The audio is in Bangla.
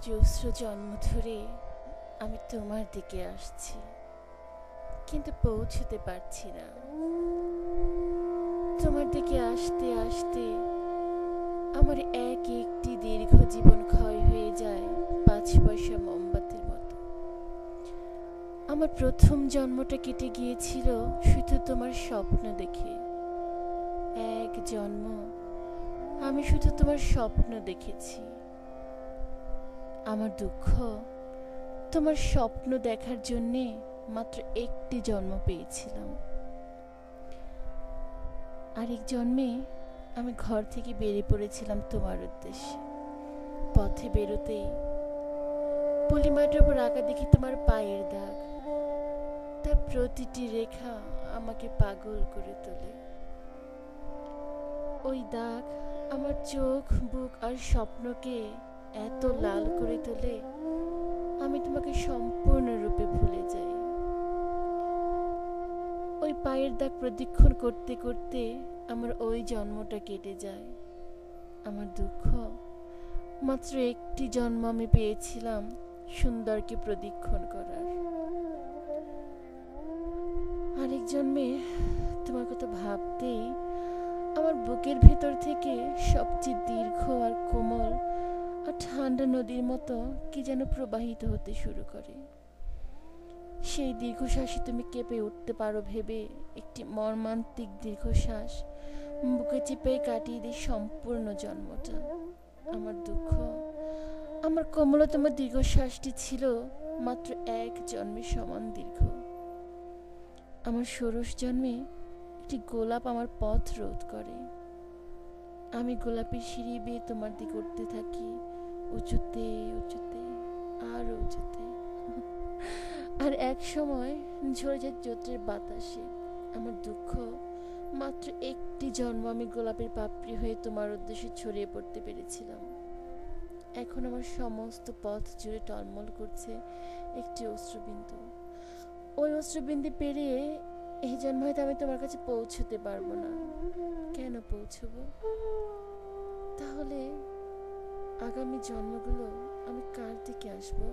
অজস্র জন্ম ধরে আমি তোমার দিকে আসছি, কিন্তু পৌঁছতে পারছি না। তোমার দিকে আসতে আসতে আমার এক একটি দীর্ঘ জীবন ক্ষয় হয়ে যায় 5 পয়সা মোমবাতির মতো। আমার প্রথম জন্মটা কেটে গিয়েছিল শুধু তোমার স্বপ্ন দেখে। এক জন্ম আমি শুধু তোমার স্বপ্ন দেখেছি। আমার দুঃখ, তোমার স্বপ্ন দেখার জন্যে মাত্র একটি জন্ম পেয়েছিলাম। আরেক জন্মে আমি ঘর থেকে বেরিয়ে পড়েছিলাম তোমার উদ্দেশ্যে। পথে বেরোতেই পলিমাটির উপর আঁকা দেখি তোমার পায়ের দাগ। তার প্রতিটি রেখা আমাকে পাগল করে তোলে। ওই দাগ আমার চোখ, বুক আর স্বপ্নকে এত লাল করে তোলে, আমি তোমাকে সম্পূর্ণরূপে ভুলে যাই। ওই পায়ের দাগ প্রদক্ষিণ করতে করতে আমার ওই জন্মটা কেটে যায়। আমার দুঃখ, মাত্র একটি জন্ম আমি পেয়েছিলাম সুন্দরকে প্রদক্ষিণ করার। আরেক জন্মে তোমার কথা ভাবতেই আমার বুকের ভেতর থেকে সবচেয়ে দীর্ঘ আর কোমল আর ঠান্ডা নদীর মতো কি যেন প্রবাহিত হতে শুরু করে। সেই দীর্ঘশ্বাসে তুমি কেঁপে উঠতে পারো ভেবে একটি মর্মান্তিক দীর্ঘশ্বাস বুকে চেপে কাটিয়ে দিই সম্পূর্ণ জন্মটা। আমার দুঃখ, আমার কোমলতম দীর্ঘশ্বাসটি ছিল মাত্র এক জন্মের সমান দীর্ঘ। আমার ষোড়শ জন্মে একটি গোলাপ আমার পথ রোধ করে। আমি গোলাপের সিঁড়ি বেয়ে তোমার দিকে উঠতে থাকি, উঁচুতে উঁচুতে আর উঁচুতে। আর এক সময় ঝরে যায় চৈত্রের বাতাসে। আমার দুঃখ, মাত্র একটি জন্ম আমি গোলাপের পাপড়ি হয়ে তোমার উদ্দেশ্যে ছড়িয়ে পড়তে পেরেছিলাম। এখন আমার সমস্ত পথ জুড়ে টলমল করছে একটি অশ্রুবিন্দু। ওই অশ্রুবিন্দু পেরিয়ে এই জন্ম হয়তো আমি তোমার কাছে পৌঁছতে পারবো না। কেন পৌঁছবো? তাহলে আগামী জন্মগুলো আমি কার দিকে আসবো?